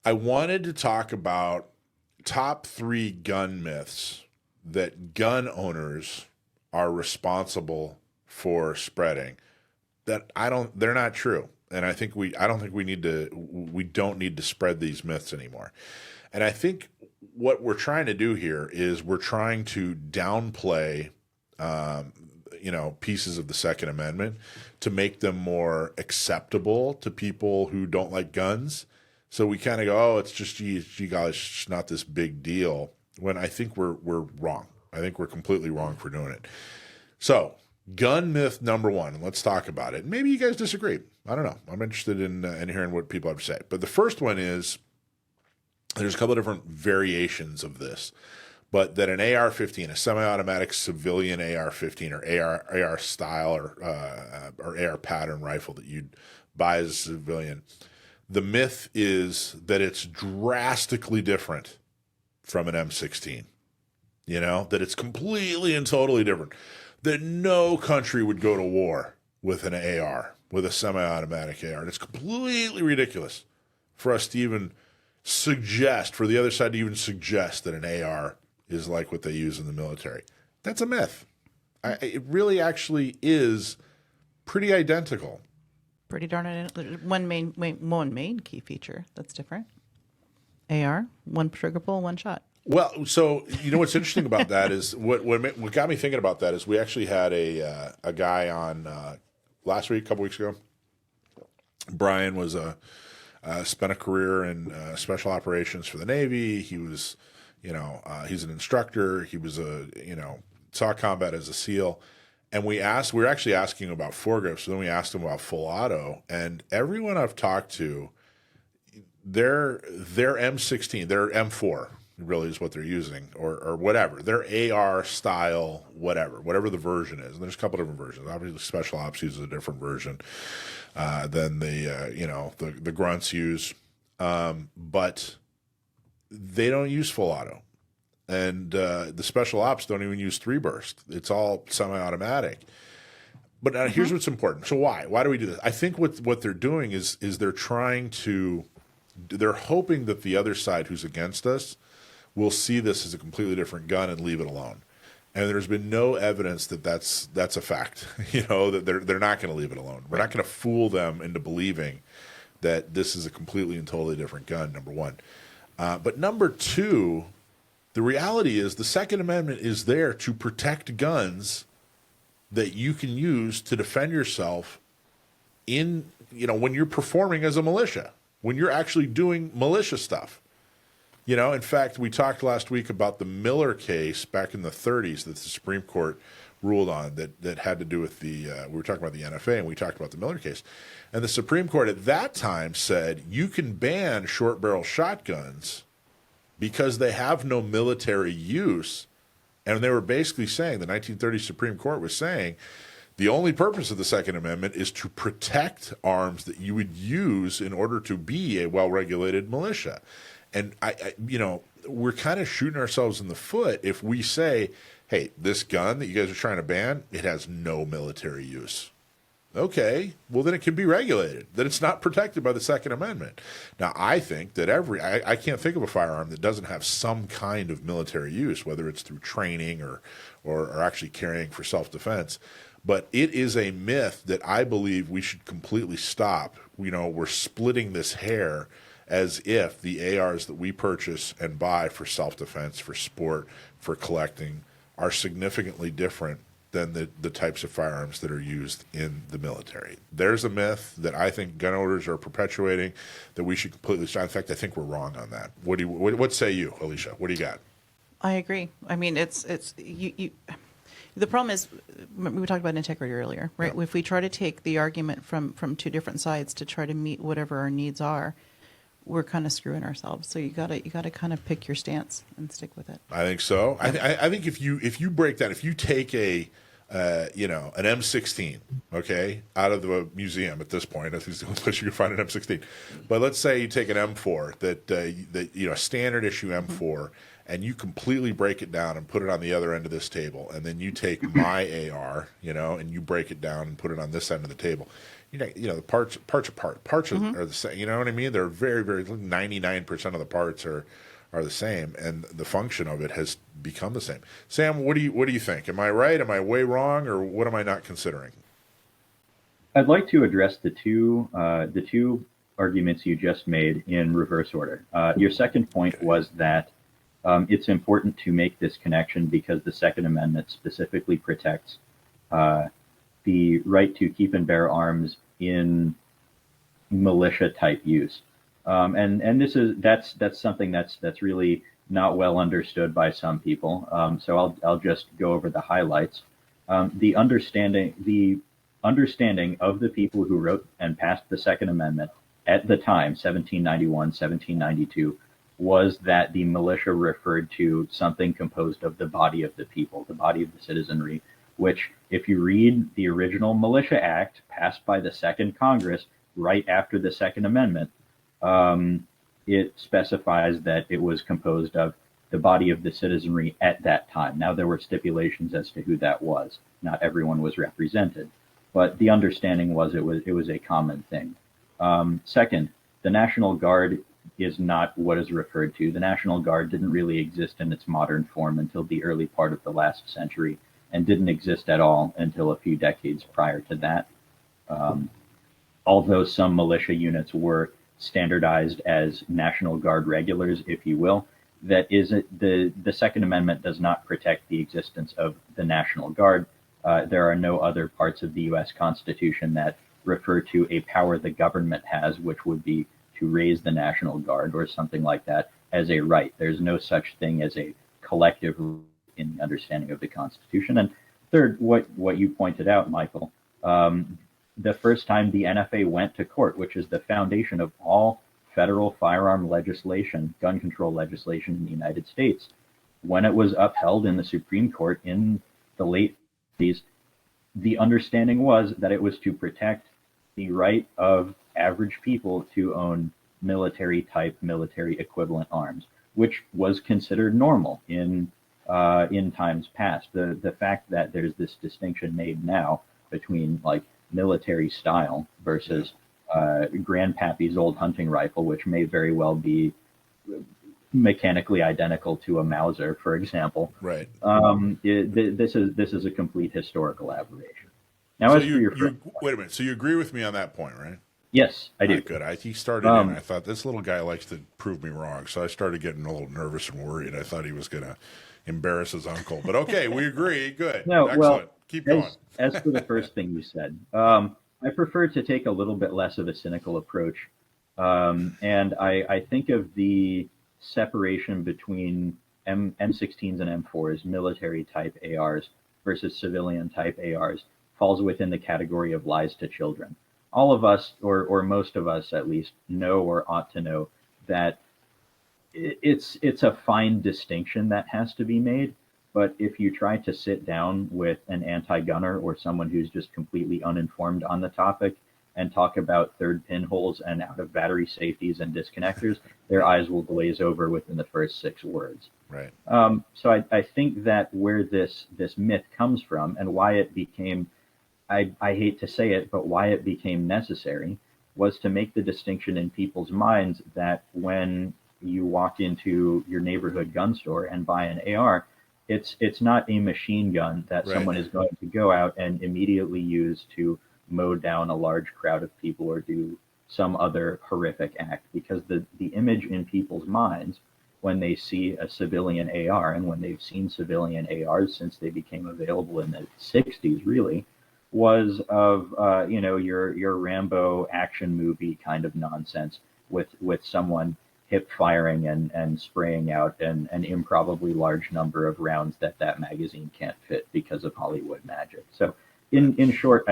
I wanted to talk about top 3 gun myths that gun owners are responsible for spreading that they're not true. And I don't think we don't need to spread these myths anymore. And I think what we're trying to do here is we're trying to downplay, pieces of the Second Amendment to make them more acceptable to people who don't like guns. So we kind of go, oh, it's just, gee guys, it's just not this big deal. When I think we're wrong. I think we're completely wrong for doing it. So gun myth number 1, let's talk about it. Maybe you guys disagree. I don't know. I'm interested in hearing what people have to say. But the first one is, there's a couple of different variations of this, but that an AR-15, a semi-automatic civilian AR-15 or AR style or AR pattern rifle that you'd buy as a civilian, the myth is that it's drastically different from an M16. That it's completely and totally different. That no country would go to war with an AR, with a semi-automatic AR. And it's completely ridiculous for us to even suggest, for the other side to even suggest that an AR is like what they use in the military. That's a myth. It really actually is pretty identical. Pretty darn one main key feature that's different. AR, one trigger pull, one shot. Well, so what's interesting about that is what got me thinking about that is we actually had a guy on last week, a couple weeks ago. Brian was spent a career in special operations for the Navy. He was, he's an instructor. He was saw combat as a SEAL. And we were actually asking about foregrips. So then we asked him about full auto. And everyone I've talked to, their M16, their M4 really is what they're using, or whatever. Their AR style, whatever the version is. And there's a couple different versions. Obviously, Special Ops uses a different version than the grunts use. But they don't use full auto. And the Special Ops don't even use 3-burst. It's all semi-automatic. But here's what's important. So why? Why do we do this? I think what they're doing is they're hoping that the other side who's against us will see this as a completely different gun and leave it alone. And there's been no evidence that that's a fact. That they're not going to leave it alone. We're not going to fool them into believing that this is a completely and totally different gun, number 1. But number 2, the reality is the Second Amendment is there to protect guns that you can use to defend yourself when you're performing as a militia, when you're actually doing militia stuff. In fact, we talked last week about the Miller case back in the 30s that the Supreme Court ruled on that had to do with we were talking about the NFA and we talked about the Miller case. And the Supreme Court at that time said you can ban short barrel shotguns because they have no military use. And they were basically saying, the 1930 Supreme Court was saying, the only purpose of the Second Amendment is to protect arms that you would use in order to be a well-regulated militia. And we're kind of shooting ourselves in the foot if we say, hey, this gun that you guys are trying to ban, it has no military use. Okay, well then it can be regulated. Then it's not protected by the Second Amendment. Now I think that I can't think of a firearm that doesn't have some kind of military use, whether it's through training or actually carrying for self-defense. But it is a myth that I believe we should completely stop. We're splitting this hair as if the ARs that we purchase and buy for self-defense, for sport, for collecting are significantly different than the types of firearms that are used in the military. There's a myth that I think gun owners are perpetuating that we should completely stop. In fact, I think we're wrong on that. What say you, Alicia? What do you got? I agree. I mean, it's you. The problem is, we talked about integrity earlier, right? Yeah. If we try to take the argument from 2 different sides to try to meet whatever our needs are, we're kind of screwing ourselves. So you gotta kind of pick your stance and stick with it. I think so. I think if you break down, if you take an M16, okay, out of the museum at this point, I think it's the only place you can find an M16. But let's say you take an M4 that standard issue M4, and you completely break it down and put it on the other end of this table, and then you take my AR, and you break it down and put it on this end of the table. the parts are parts are the same. You know what I mean? They're very, very 99% of the parts are the same, and the function of it has become the same. Sam, what do you think? Am I right? Am I way wrong, or what am I not considering? I'd like to address the two arguments you just made in reverse order. Your second point was that it's important to make this connection because the Second Amendment specifically protects the right to keep and bear arms in militia type use. And that's something that's really not well understood by some people. So I'll just go over the highlights. The understanding of the people who wrote and passed the Second Amendment at the time, 1791, 1792, was that the militia referred to something composed of the body of the people, the body of the citizenry, which, if you read the original Militia Act passed by the Second Congress right after the Second Amendment, it specifies that it was composed of the body of the citizenry at that time. Now, there were stipulations as to who that was. Not everyone was represented, but the understanding was it was a common thing. Second, the National Guard is not what is referred to. The National Guard didn't really exist in its modern form until the early part of the last century, and didn't exist at all until a few decades prior to that. Although some militia units were standardized as National Guard regulars, if you will, that isn't the Second Amendment does not protect the existence of the National Guard. There are no other parts of the U.S. Constitution that refer to a power the government has, which would be to raise the National Guard or something like that, as a right. There's no such thing as a collective in the understanding of the Constitution. And third, what you pointed out, Michael, the first time the NFA went to court, which is the foundation of all federal firearm legislation, gun control legislation in the United States, when it was upheld in the Supreme Court in the late 80s, the understanding was that it was to protect the right of average people to own military equivalent arms, which was considered normal in times past. The fact that there's this distinction made now between like military style versus Grandpappy's old hunting rifle, which may very well be mechanically identical to a Mauser, for example. Right. This is a complete historical aberration. Now, So as for your wait a minute. So you agree with me on that point, right? yes, I do. Right, good. He started in. I thought this little guy likes to prove me wrong, so I started getting a little nervous and worried. I thought he was going to embarrass his uncle, but okay, we agree. Good. No, Excellent. well, Keep going. as for the first thing you said, I prefer to take a little bit less of a cynical approach, and I think of the separation between M16s and M4s, military type ARs versus civilian type ARs, falls within the category of lies to children. All of us, or most of us at least, know or ought to know that it's a fine distinction that has to be made. But if you try to sit down with an anti-gunner or someone who's just completely uninformed on the topic and talk about third pinholes and out of battery safeties and disconnectors, their eyes will glaze over within the first 6 words. Right. So I think that where this myth comes from and why it became, I hate to say it, but why it became necessary was to make the distinction in people's minds that when you walk into your neighborhood gun store and buy an AR, it's not a machine gun that Right. someone is going to go out and immediately use to mow down a large crowd of people or do some other horrific act, because the image in people's minds when they see a civilian AR, and when they've seen civilian ARs since they became available in the 60s, really, was of your Rambo action movie kind of nonsense with someone hip firing and spraying out an improbably large number of rounds that magazine can't fit because of Hollywood magic. So in short,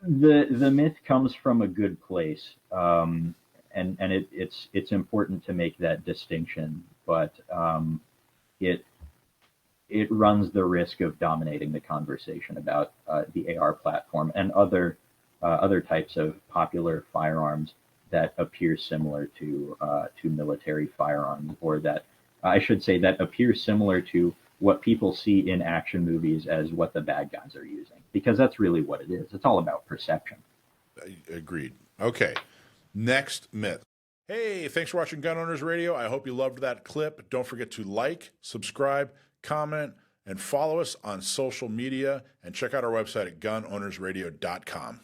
the myth comes from a good place, and it's important to make that distinction, but it runs the risk of dominating the conversation about the AR platform and other types of popular firearms that appear similar to military firearms, or that I should say that appear similar to what people see in action movies as what the bad guys are using, because that's really what it is. It's all about perception. Agreed. Okay. Next myth. Hey, thanks for watching Gun Owners Radio. I hope you loved that clip. Don't forget to like, subscribe, comment, and follow us on social media. And check out our website at gunownersradio.com.